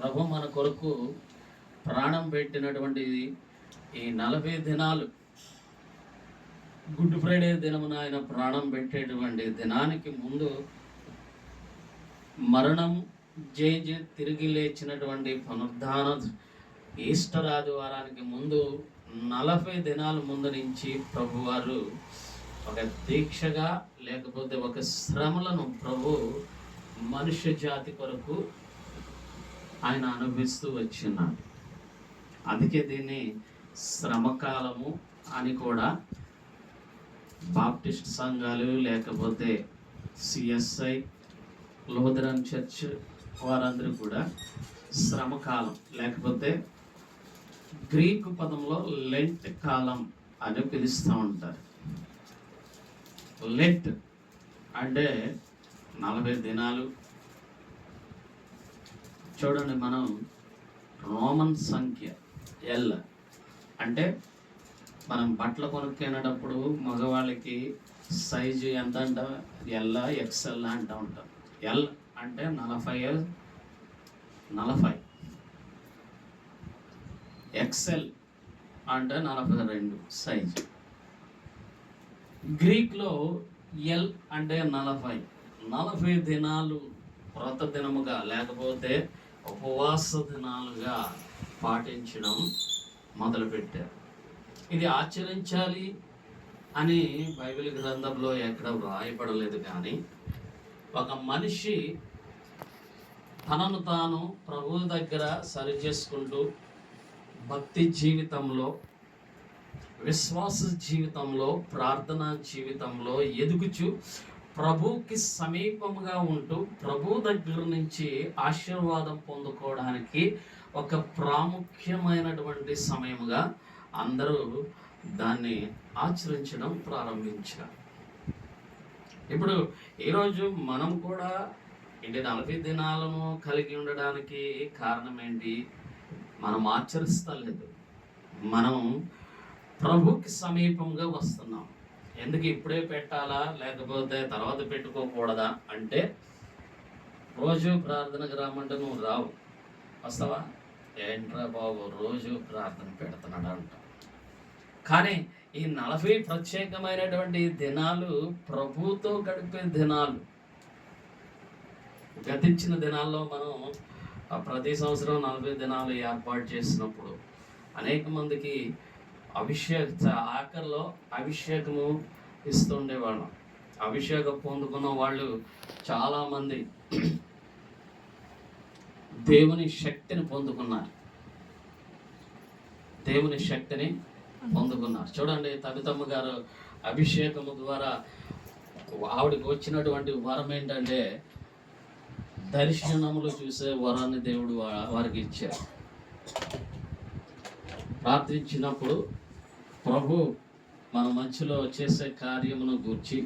ప్రభు మన కొరకు ప్రాణం పెట్టినటువంటి ఈ 40 దినాలు, గుడ్ ఫ్రైడే దినమున ఆయన ప్రాణం పెట్టేటువంటి దినానికి ముందు, మరణం జయించి తిరిగి లేచినటువంటి పునరుద్ధాన ఈస్టర్ ఆదివారానికి ముందు 40 దినాల ముందు నుంచి ప్రభువారు ఒక దీక్షగా లేకపోతే ఒక శ్రమలను ప్రభు మనుష్య జాతి కొరకు ఆయన అనుభవిస్తూ వచ్చినాడు. అందుకే దీన్ని శ్రమకాలము అని కూడా బాప్టిస్ట్ సంఘాలు లేకపోతే సిఎస్ఐ, లూథరన్ చర్చ్ వారందరూ కూడా శ్రమకాలం లేకపోతే గ్రీకు పదంలో లెంట్ కాలం అని పిలుస్తూ ఉంటారు. లెంట్ అంటే 40 దినాలు. చూడండి, మనం రోమన్ సంఖ్య ఎల్ అంటే మనం బట్టలు కొనుక్కునేటప్పుడు మగవాళ్ళకి సైజు ఎంత అంట, ఎల్ ఎక్స్ఎల్ అంటూ ఉంటాం. ఎల్ అంటే 40, ఎక్స్ఎల్ అంటే 42 సైజు. గ్రీక్లో ఎల్ అంటే 40 దినాలు వ్రత దినముగా లేకపోతే ఉపవాస దినాలుగా పాటించడం మొదలుపెట్టారు. ఇది ఆచరించాలి అని బైబిల్ గ్రంథంలో ఎక్కడ వ్రాయబడలేదు, కానీ ఒక మనిషి తనను తాను ప్రభువు దగ్గర సరి చేసుకుంటూ భక్తి జీవితంలో, విశ్వాస జీవితంలో, ప్రార్థనా జీవితంలో ఎదుగుచు ప్రభువుకి సమీపముగా ఉంటూ ప్రభు దగ్గర నుంచి ఆశీర్వాదం పొందుకోవడానికి ఒక ప్రాముఖ్యమైనటువంటి సమయముగా అందరూ దాన్ని ఆచరించడం ప్రారంభించారు. ఇప్పుడు ఈరోజు మనం కూడా 40 దినాలను కలిగి ఉండడానికి కారణం ఏంటి? మనం ఆచరిస్తలేదు, మనం ప్రభుకి సమీపంగా వస్తున్నాం. ఎందుకు ఇప్పుడే పెట్టాలా లేకపోతే తర్వాత పెట్టుకోకూడదా అంటే, రోజు ప్రార్థనకు రామంటే నువ్వు రావు, వస్తావా? ఏంట్రా బాబు రోజు ప్రార్థన పెడుతున్నాడు అంట. కానీ ఈ 40 ప్రత్యేకమైనటువంటి దినాలు ప్రభుతో గడిపే దినాలు. గతించిన దినాల్లో మనం ప్రతి సంవత్సరం 40 దినాలు ఏర్పాటు చేసినప్పుడు అనేక మందికి ఆఖరిలో అభిషేకము ఇస్తుండేవాళ్ళం. అభిషేకం పొందుకున్న వాళ్ళు చాలామంది దేవుని శక్తిని పొందుకున్నారు. చూడండి, తబితమ్మ గారు అభిషేకము ద్వారా ఆవిడకి వచ్చినటువంటి వరం ఏంటంటే దర్శనములు చూసే వరాన్ని దేవుడు వారికి ఇచ్చారు. ప్రార్థించినప్పుడు ప్రభు మన మధ్యలో చేసే కార్యమును గూర్చి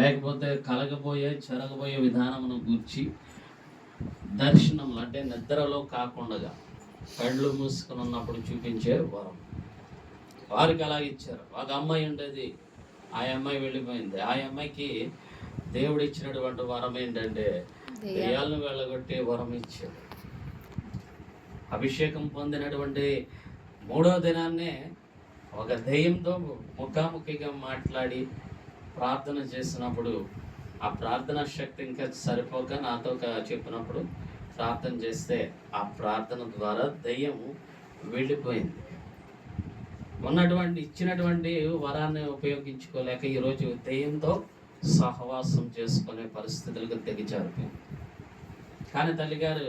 లేకపోతే జరగబోయే విధానమును గూర్చి దర్శనములు అంటే నిద్రలో కాకుండా కళ్ళు మూసుకొని ఉన్నప్పుడు చూపించే వరం వారికి అలా ఇచ్చారు. ఒక అమ్మాయి ఉండేది, ఆ అమ్మాయి వెళ్ళిపోయింది. ఆ అమ్మాయికి దేవుడు ఇచ్చినటువంటి వరం ఏంటంటే దెయ్యాలను వెళ్ళగొట్టే వరం ఇచ్చాడు. అభిషేకం పొందినటువంటి 3వ దినాన్నే ఒక దెయ్యంతో ముఖాముఖిగా మాట్లాడి ప్రార్థన చేసినప్పుడు ఆ ప్రార్థన శక్తి ఇంకా సరిపోక నాతో చెప్పినప్పుడు ప్రార్థన చేస్తే ఆ ప్రార్థన ద్వారా దెయ్యం వెళ్ళిపోయింది. ఇచ్చినటువంటి వరాన్ని ఉపయోగించుకోలేక ఈరోజు దెయ్యంతో సహవాసం చేసుకునే పరిస్థితులకు దిగజారిపోయింది. కానీ తల్లిగారు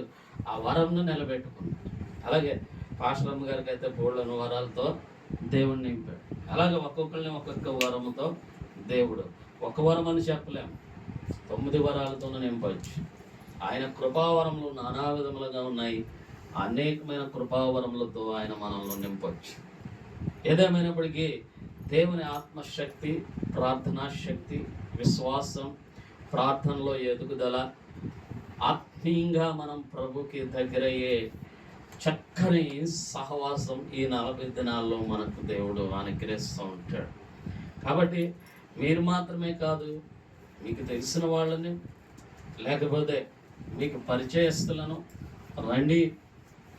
ఆ వరంను నిలబెట్టుకున్నారు. అలాగే పాస్టరమ్మ గారికి అయితే బోళ్ళను వరాలతో దేవుడిని నింపాడు. అలాగే ఒక్కొక్కరిని ఒక్కొక్క వరముతో దేవుడు, ఒక వరం అని చెప్పలేము, 9 వరాలతోనూ నింపవచ్చు. ఆయన కృపావరములు నానా విధములుగా ఉన్నాయి. అనేకమైన కృపావరములతో ఆయన మనల్ని నింపవచ్చు. ఏదేమైనప్పటికీ దేవుని ఆత్మశక్తి, ప్రార్థనా శక్తి, విశ్వాసం, ప్రార్థనలో ఎదుగుదల, ఆత్మీయంగా మనం ప్రభుకి దగ్గరయ్యే చక్కని సహవాసం ఈ 40 దినాల్లో మనకు దేవుడు అనుగ్రహిస్తూ ఉంటాడు. కాబట్టి మీరు మాత్రమే కాదు, మీకు తెలిసిన వాళ్ళని లేకపోతే మీకు పరిచయస్తులను రండి,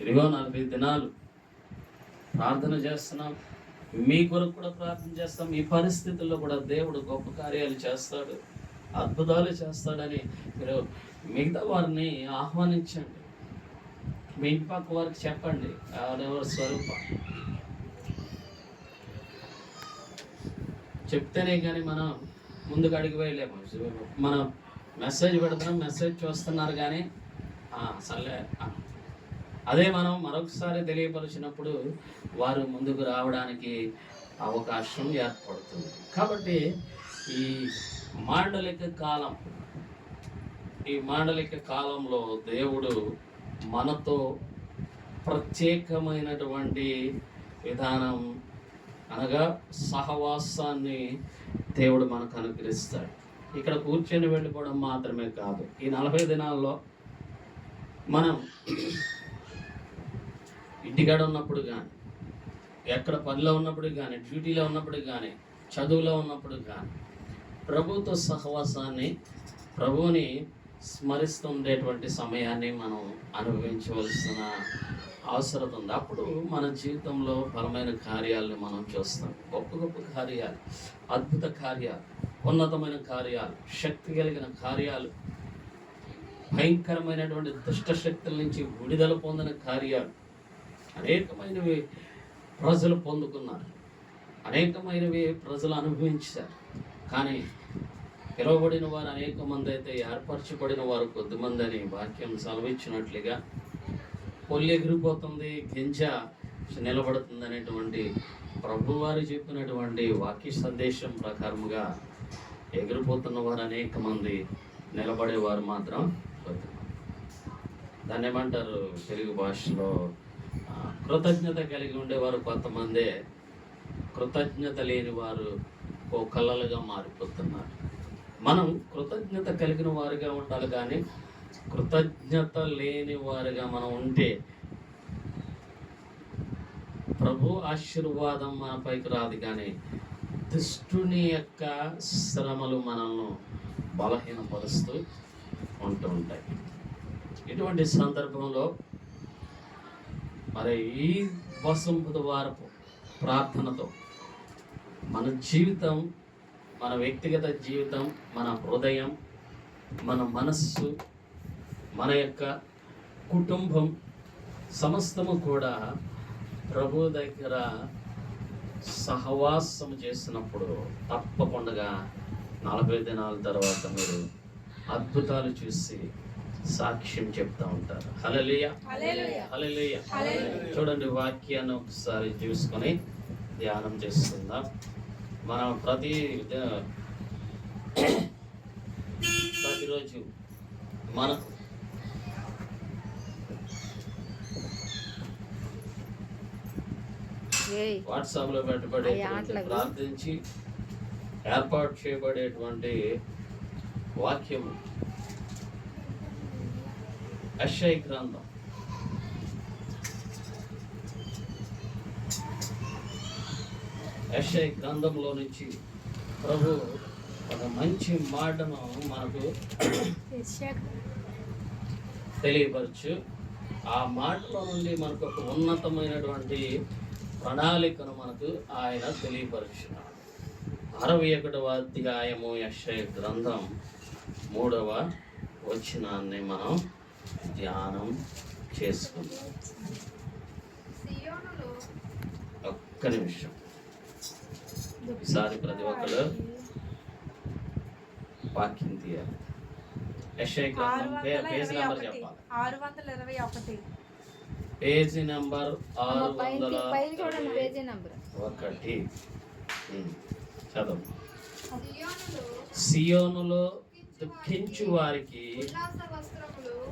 ఇదిగో 40 దినాలు ప్రార్థన చేస్తున్నాం, మీ కొరకు కూడా ప్రార్థన చేస్తాం. ఈ పరిస్థితుల్లో కూడా దేవుడు గొప్ప కార్యాలు చేస్తాడు, అద్భుతాలు చేస్తాడని మీరు మిగతా వారిని ఆహ్వానించండి. మీ ఇంటి పక్క వారికి చెప్పండి ఎవరెవరి స్వరూపం. చెప్తేనే కానీ మనం ముందుకు అడిగి వేయలేము. మనం మెసేజ్ పెడుతున్నాం, మెసేజ్ చూస్తున్నారు కానీ సర్లే. అదే మనం మరొకసారి తెలియపరిచినప్పుడు వారు ముందుకు రావడానికి అవకాశం ఏర్పడుతుంది. కాబట్టి ఈ మాండలిక కాలంలో దేవుడు మనతో ప్రత్యేకమైనటువంటి విధానం అనగా సహవాసాన్ని దేవుడు మనకు అనుగ్రహిస్తాడు. ఇక్కడ కూర్చొని వెళ్ళిపోవడం మాత్రమే కాదు, ఈ 40 దినాల్లో మనం ఇంటికాడ ఉన్నప్పుడు కానీ, ఎక్కడ పనిలో ఉన్నప్పుడు కానీ, డ్యూటీలో ఉన్నప్పుడు కానీ, చదువులో ఉన్నప్పుడు కానీ ప్రభుతో సహవాసాన్ని, ప్రభువుని స్మరిస్తూ ఉండేటువంటి సమయాన్ని మనం అనుభవించవలసిన అవసరం ఉంది. అప్పుడు మన జీవితంలో బలమైన కార్యాలను మనం చూస్తాం. గొప్ప గొప్ప కార్యాలు, అద్భుత కార్యాలు, ఉన్నతమైన కార్యాలు, శక్తి కలిగిన కార్యాలు, భయంకరమైనటువంటి దుష్ట శక్తుల నుంచి విడుదల పొందిన కార్యాలు అనేకమైనవి ప్రజలు పొందుకున్నారు, అనేకమైనవి ప్రజలు అనుభవించారు. కానీ పిలువబడిన వారు అనేక మంది అయితే ఏర్పరచబడిన వారు కొద్దిమంది అని వాక్యం సెలవిచ్చినట్లుగా పొల్లి ఎగిరిపోతుంది, గింజ నిలబడుతుంది అనేటువంటి ప్రభువారు చెప్పినటువంటి వాక్య సందేశం ప్రకారముగా ఎగిరిపోతున్న వారు అనేక మంది, నిలబడేవారు మాత్రం కొద్దిమంది. దాన్ని ఏమంటారు తెలుగు భాషలో, కృతజ్ఞత కలిగి ఉండేవారు కొంతమందే, కృతజ్ఞత లేని వారు ఓ కళ్ళలుగా మారిపోతున్నారు. మనం కృతజ్ఞత కలిగిన వారిగా ఉండాలి, కానీ కృతజ్ఞత లేని వారిగా మనం ఉంటే ప్రభు ఆశీర్వాదం మనపైకి రాదు, కానీ దుష్టుని యొక్క శ్రమలు మనల్ని బలహీనపరుస్తూ ఉంటూ ఉంటాయి. ఇటువంటి సందర్భంలో మరి ఈ బుధవారపు ప్రార్థనతో మన జీవితం, మన వ్యక్తిగత జీవితం, మన హృదయం, మన మనస్సు, మన యొక్క కుటుంబం సమస్తము కూడా ప్రభు దగ్గర సహవాసం చేసినప్పుడు తప్పకుండా 40 దినాల తర్వాత మీరు అద్భుతాలు చూసి సాక్ష్యం చెప్తా ఉంటారు. హల్లెలూయా, హల్లెలూయా. చూడండి, వాక్యాన్ని ఒకసారి చూసుకొని ధ్యానం చేస్తుందాం. మనం ప్రతిరోజు మనం వాట్సాప్లో పెట్టబడే ప్రార్థించి ఏర్పాటు చేయబడేటువంటి వాక్యము యెషయా గ్రంథం 'యెషయా గ్రంథంలో నుంచి ప్రభు ఒక మంచి మాటను మనకు తెలియపరచు. ఆ మాటలో నుండి మనకు ఒక ఉన్నతమైనటువంటి ప్రణాళికను మనకు ఆయన తెలియపరుచున్నాడు. 61వ అధ్యాయము యెషయా గ్రంథం 3వ వచనాన్ని మనం ధ్యానం చేసుకుందాం. ఒక్క నిమిషం, ఈసారి ప్రతి ఒక్కరు వాక్యం తీయాలి. యెషయా గ్రంథం పేజీ నెంబర్ చెప్పాలి. 621 పేజీ నెంబర్ 601. చదువు. సియోనులో దుఃఖించు వారికి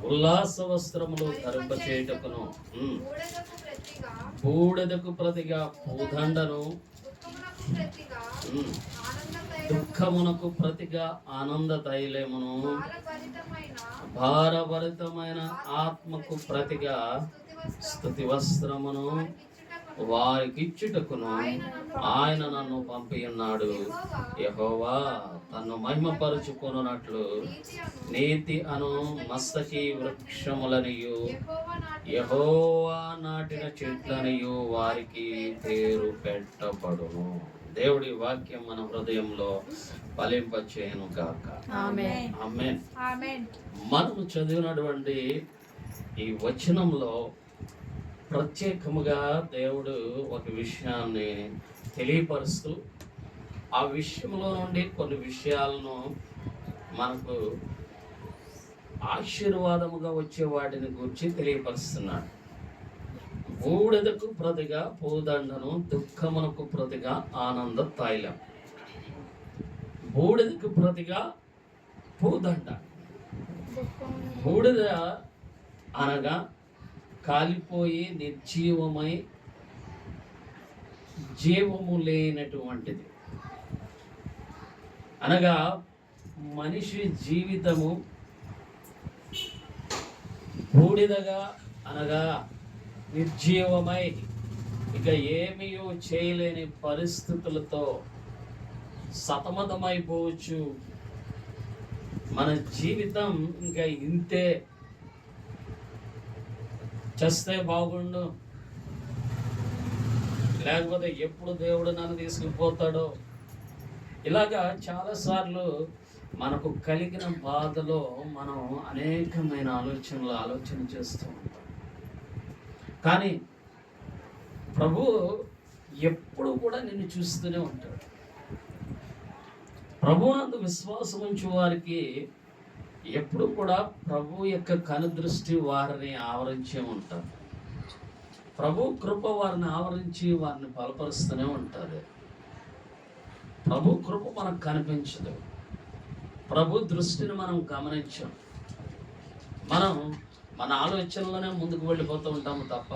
ఉల్లాస వస్త్రములు ధరింపచేయుటకును, బూడిదకు ప్రతిగా పూదండను, దుఃఖమునకు ప్రతిగా ఆనంద తైలమును, భారభరితమైన ఆత్మకు ప్రతిగా స్తుతి వస్త్రమును వారికిచ్చుటకును ఆయన నన్ను పంపి ఉన్నాడు. యెహోవా తన్ను మహిమపరుచుకొనున్నట్లు నీతి అను మస్తకి వృక్షములనియు యెహోవా నాటిన చెట్లనియు వారికి పేరు పెట్టబడును. దేవుడి వాక్యం మన హృదయంలో ఫలింపచేయును గాక. ఆమేన్. మనము చదివినటువంటి ఈ వచనంలో ప్రత్యేకముగా దేవుడు ఒక విషయాన్ని తెలియపరుస్తూ ఆ విషయంలో నుండి కొన్ని విషయాలను మనకు ఆశీర్వాదముగా వచ్చే వాటిని గురించి తెలియపరుస్తున్నాడు. బూడిదకు ప్రతిగా పూదండను, దుఃఖమునకు ప్రతిగా ఆనంద తైలం. బూడిదకు ప్రతిగా పూదండ. బూడిద అనగా కాలిపోయి నిర్జీవమై జీవము లేనటువంటిది. అనగా మనిషి జీవితము బూడిదగా అనగా నిర్జీవమై ఇక ఏమీ చేయలేని పరిస్థితులతో సతమతమైపోవచ్చు. మన జీవితం ఇంకా ఇంతే, చేస్తే బాగుండు, లేకపోతే ఎప్పుడు దేవుడు నన్ను తీసుకుపోతాడో, ఇలాగా చాలాసార్లు మనకు కలిగిన బాధలో మనం అనేకమైన ఆలోచన చేస్తూ ఉంటాం. కానీ ప్రభు ఎప్పుడు కూడా నిన్ను చూస్తూనే ఉంటాడు. ప్రభువునందు విశ్వాసం ఉంచే వారికి ఎప్పుడు కూడా ప్రభు యొక్క కనుదృష్టి వారిని ఆవరించే ఉంటారు. ప్రభు కృప వారిని ఆవరించి వారిని బలపరుస్తూనే ఉంటుంది. ప్రభు కృప మనకు కనిపించదు. ప్రభు దృష్టిని మనం గమనించాం. మనం మన ఆలోచనలోనే ముందుకు వెళ్ళిపోతూ ఉంటాము తప్ప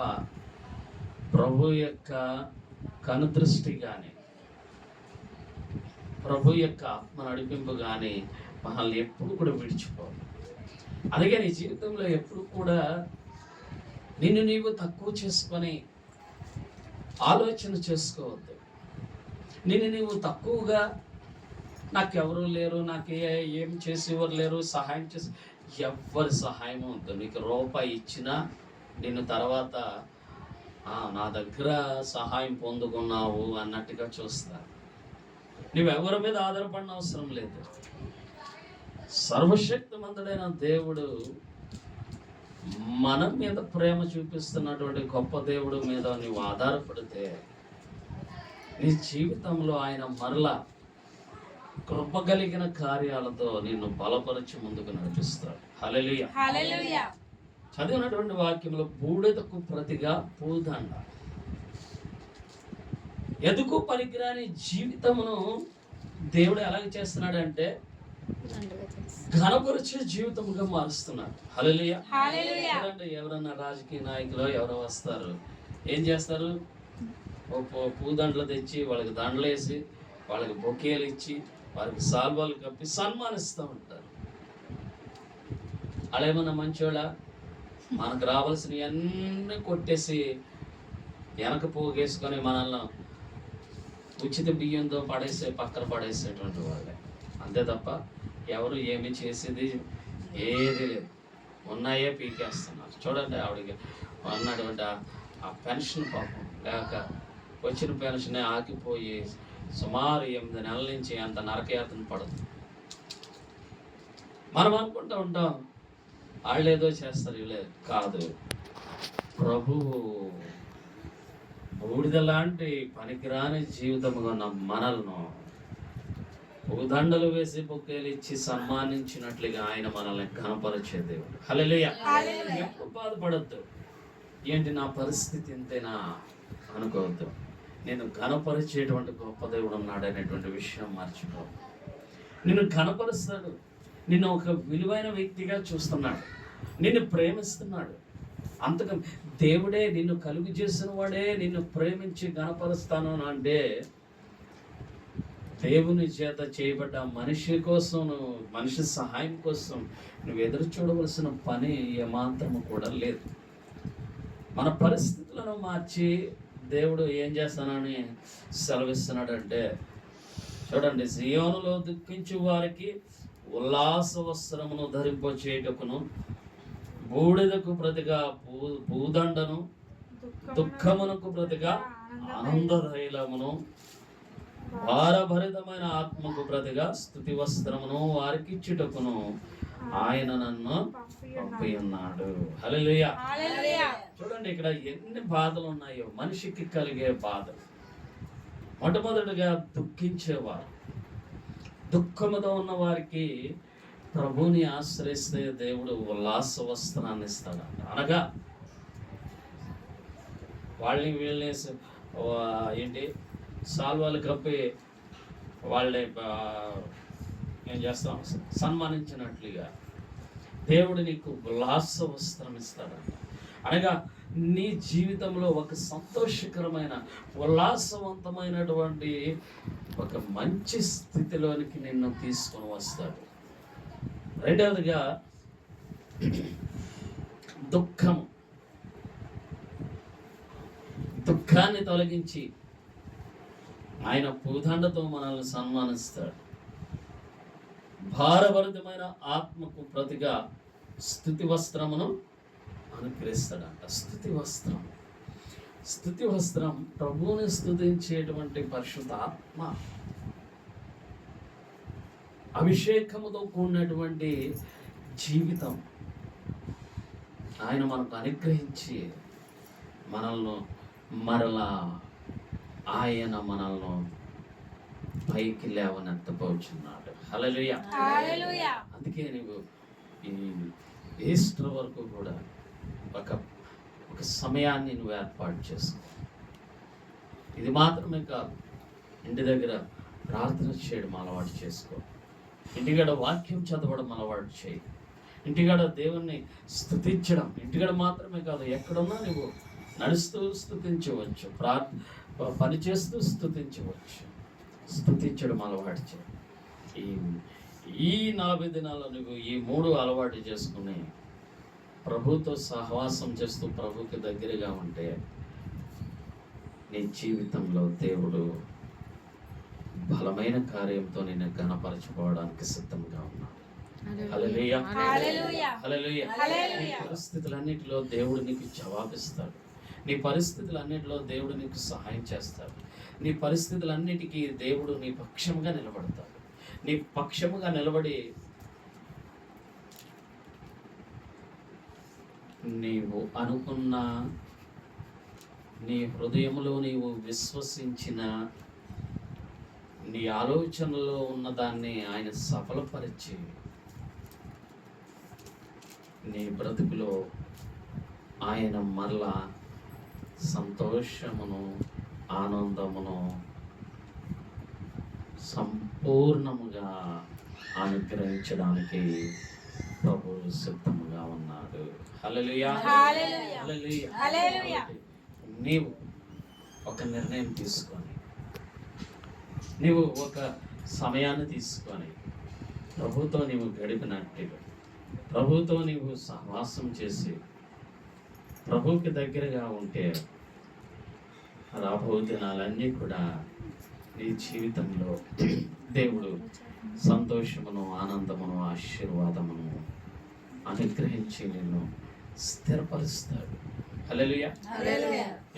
ప్రభు యొక్క కనుదృష్టి కానీ ప్రభు యొక్క ఆత్మ నడిపింపు కానీ మనల్ని ఎప్పుడు కూడా విడిచిపోవు. అలాగే నీ జీవితంలో ఎప్పుడు కూడా నిన్ను నీవు తక్కువ చేసుకొని ఆలోచన చేసుకోవద్దు. నిన్ను నీవు తక్కువగా నాకెవరు లేరు, నాకు ఏం చేసేవారు లేరు, సహాయం చేసి ఎవ్వరి సహాయం వద్దు. నీకు రూపాయి ఇచ్చినా నిన్ను తర్వాత నా దగ్గర సహాయం పొందుకున్నావు అన్నట్టుగా చూస్తారు. నువ్వెవరి మీద ఆధారపడిన అవసరం లేదు. సర్వశక్తిమంతుడైన దేవుడు మన మీద ప్రేమ చూపిస్తున్నటువంటి గొప్ప దేవుడు మీద నువ్వు ఆధారపడితే నీ జీవితంలో ఆయన మరలా కృప కలిగిన కార్యాలతో నిన్ను బలపరిచి ముందుకు నడిపిస్తాడు. హల్లెలూయా. చదివినటువంటి వాక్యంలో బూడిదకు ప్రతిగా పూదండ. ఎదుకు పనికిరాని జీవితమును దేవుడు ఎలాగ చేస్తున్నాడంటే ఘనపరిచే జీవితముగా మారుస్తున్నాడు. హల్లెలూయా. ఎవరన్నా రాజకీయ నాయకులు ఎవరో వస్తారు, ఏం చేస్తారు? పూదండలు తెచ్చి వాళ్ళకి దండలు వేసి వాళ్ళకి బొకేలు ఇచ్చి వారికి సాల్వాలు కప్పి సన్మానిస్తూ ఉంటారు. అలేమన్నా మంచోళ్ళ? మనకు రావాల్సినవి అన్నీ కొట్టేసి వెనక పోగేసుకొని మనల్ని ఉచిత బియ్యంతో పక్కన పడేసేటువంటి వాళ్ళే. అంతే తప్ప ఎవరు ఏమి చేసేది ఏది లేదు. ఉన్నాయే పీకేస్తున్నారు. చూడండి, ఆవిడకి అన్నటువంటి ఆ పెన్షన్ పాపం లేక వచ్చిన పెన్షన్ ఆగిపోయి సుమారు 8 నెలల నుంచి అంత నరకయాతన పడుతుంది. మనం అనుకుంటూ ఉంటాం వాళ్ళు ఏదో చేస్తారు, ఇవ్వలేదు. కాదు, ప్రభువు బూడిద లాంటి పనికిరాని జీవితముగా ఉన్న మనల్ని దండలు వేసి బొకేలు ఇచ్చి సన్మానించినట్లుగా ఆయన మనల్ని ఘనపరిచే దేవుడు. హల్లెలూయా. ఎప్పుడు బాధపడద్దు, ఏంటి నా పరిస్థితి ఇంతేనా అనుకోవద్దు. నేను ఘనపరిచేటువంటి గొప్ప దేవుడు ఉన్నాడు అనేటువంటి విషయం మర్చిపో. నిన్ను ఘనపరుస్తాడు. నిన్ను ఒక విలువైన వ్యక్తిగా చూస్తున్నాడు. నిన్ను ప్రేమిస్తున్నాడు. అంతగా దేవుడే నిన్ను కలుగు చేసిన వాడే నిన్ను ప్రేమించి ఘనపరుస్తాను అంటే దేవుని చేత చేయబడ్డ మనిషి కోసం, మనిషి సహాయం కోసం నువ్వు ఎదురు చూడవలసిన పని ఏమాత్రము కూడా లేదు. మన పరిస్థితులను మార్చి దేవుడు ఏం చేస్తానని సెలవిస్తున్నాడంటే, చూడండి, సియోనులో దుఃఖించు వారికి ఉల్లాస వస్త్రమును ధరింపచేయుటకును, బూడిదకు ప్రతిగా భూదండను, దుఃఖమునకు ప్రతిగా ఆనంద తైలమును, భారభరితమైన ఆత్మకు ప్రతిగా స్తుతి వస్త్రమును వారికి ఇచ్చుటకును ఆయన నన్ను పంపి ఉన్నాడు. హల్లెలూయా. చూడండి ఇక్కడ ఎన్ని బాధలు ఉన్నాయో మనిషికి కలిగే బాధలు. మొట్టమొదటిగా దుఃఖించేవారు, దుఃఖముతో ఉన్న వారికి ప్రభుని ఆశ్రయిస్తే దేవుడు ఉల్లాస వస్త్రాన్ని ఇస్తాడంట. అనగా వాళ్ళని వీళ్ళని ఏంటి సాల్వాలు కప్పి వాళ్ళని ఏం చేస్తాం సన్మానించినట్లుగా దేవుడు నీకు ఉల్లాస వస్త్రం ఇస్తాడంట. అనగా నీ జీవితంలో ఒక సంతోషకరమైన ఉల్లాసవంతమైనటువంటి ఒక మంచి స్థితిలోనికి నిన్ను తీసుకొని వస్తాడు. రెండవదిగా దుఃఖాన్ని తొలగించి ఆయన పూదండతో మనల్ని సన్మానిస్తాడు. భారభరితమైన ఆత్మకు ప్రతిగా స్తుతి వస్త్రమును అనుగ్రహిస్తాడంట. స్తుతి వస్త్రం ప్రభువుని స్తుతించేటువంటి పరిశుద్ధ ఆత్మ అభిషేకముతో కూడినటువంటి జీవితం ఆయన మనకు అనుగ్రహించి మనల్ని మరలా ఆయన మనల్ని పైకి లేవనెత్తపోచున్నాడు. హల్లెలూయా. అందుకే నీవు ఈ ఈస్టర్ వరకు కూడా ఒక సమయాన్ని నువ్వు ఏర్పాటు చేసుకో. ఇది మాత్రమే కాదు, ఇంటి దగ్గర ప్రార్థన చేయడం అలవాటు చేసుకో. ఇంటికాడ వాక్యం చదవడం అలవాటు చేయి. ఇంటికాడ దేవుణ్ణి స్తుతించడం, ఇంటికాడ మాత్రమే కాదు, ఎక్కడున్నా నువ్వు నడుస్తూ స్తుతించవచ్చు, పని చేస్తూ స్తుతించవచ్చు. స్తుతించడం అలవాటు చేయి. ఈ 40 దినాల్లో నువ్వు ఈ 3 అలవాటు చేసుకుని ప్రభుతో సహవాసం చేస్తూ ప్రభుకి దగ్గరగా ఉంటే నీ జీవితంలో దేవుడు బలమైన కార్యంతో నిన్ను ఘనపరచుకోవడానికి సిద్ధంగా ఉన్నాడు. హల్లెలూయా. నీ పరిస్థితులన్నిటిలో దేవుడు నీకు జవాబిస్తాడు. నీ పరిస్థితులన్నిటిలో దేవుడు నీకు సహాయం చేస్తాడు. నీ పరిస్థితులన్నిటికీ దేవుడు నీ పక్షముగా నిలబడతాడు. నీ పక్షముగా నిలబడి నీవు అనుకున్న, నీ హృదయంలో నీవు విశ్వసించిన, నీ ఆలోచనలో ఉన్నదాన్ని ఆయన సఫలపరిచి నీ బ్రతుకులో ఆయన మరలా సంతోషమును, ఆనందమును సంపూర్ణముగా అనుగ్రహించడానికి ప్రభు సిద్ధముగా ఉన్నాడు. హల్లెలూయా. నీవు ఒక నిర్ణయం తీసుకొని, నీవు ఒక సమయాన్ని తీసుకొని ప్రభుతో నీవు గడిపినట్టుగా, ప్రభుతో నీవు సహవాసం చేసి ప్రభుకి దగ్గరగా ఉంటే రాబో దినాలన్నీ కూడా నీ జీవితంలో దేవుడు సంతోషమును, ఆనందమును, ఆశీర్వాదమును అనుగ్రహించి నిన్ను స్థిరపరుస్తాడు. హల్లెలూయా.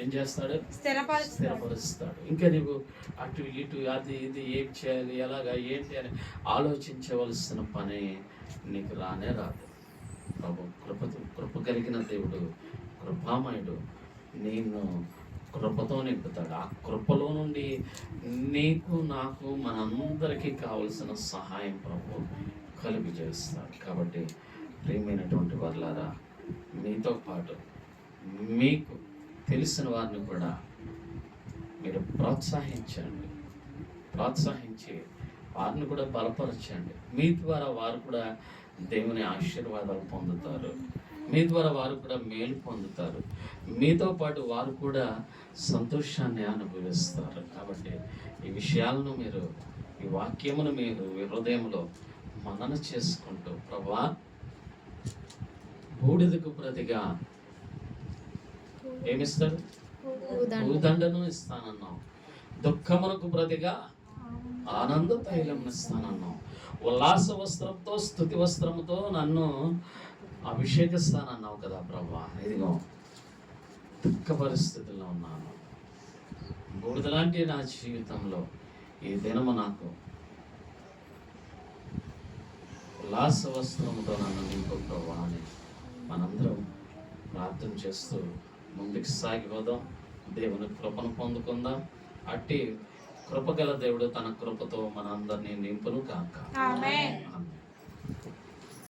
ఏం చేస్తాడు? స్థిరపరుస్తాడు. ఇంకా నీవు అటు ఇటు అది ఇది ఏం చేయాలి, ఎలాగా, ఏంటి అని ఆలోచించవలసిన పని నీకు రానే రాదు. ప్రభు కృప కలిగిన దేవుడు, కృపామయుడు నిన్ను కృపతో నింపుతాడు. ఆ కృపలో నుండి నీకు, నాకు, మనందరికీ కావలసిన సహాయం ప్రభు కలుగు చేస్తాడు. కాబట్టి ప్రియమైనటువంటి వారులారా, మీతో పాటు మీకు తెలిసిన వారిని కూడా మీరు ప్రోత్సహించి వారిని కూడా బలపరచండి. మీ ద్వారా వారు కూడా దేవుని ఆశీర్వాదాలు పొందుతారు. మీ ద్వారా వారు కూడా మేలు పొందుతారు. మీతో పాటు వారు కూడా సంతోషాన్ని అనుభవిస్తారు. కాబట్టి ఈ విషయాలను మీరు, ఈ వాక్యమును మీరు హృదయంలో మనన చేసుకుంటూ, ప్రభువా బూడిదకు ప్రతిగా ఏమిస్తాడు? భూదండను ఇస్తానన్నావు. దుఃఖమునకు ప్రతిగా ఆనంద తైలం ఇస్తానన్నావు. ఉల్లాస వస్త్రంతో స్తుతి వస్త్రంతో నన్ను అభిషేకిస్తానన్నావు కదా ప్రభా. ఇదిగో దుఃఖ పరిస్థితుల్లో ఉన్నాను. బూడిదలాంటి నా జీవితంలో ఈ దినము నాకు ఉల్లాస వస్త్రంతో నన్ను నింపు ప్రభా అని మనందరం ప్రార్థన చేస్తూ ముందుకు సాగిపోదాం. దేవుని కృపను పొందుకుందాం. అట్టి కృపగల దేవుడు తన కృపతో మనందరినీ నింపును కాక. ఆమేన్. ఆమేన్.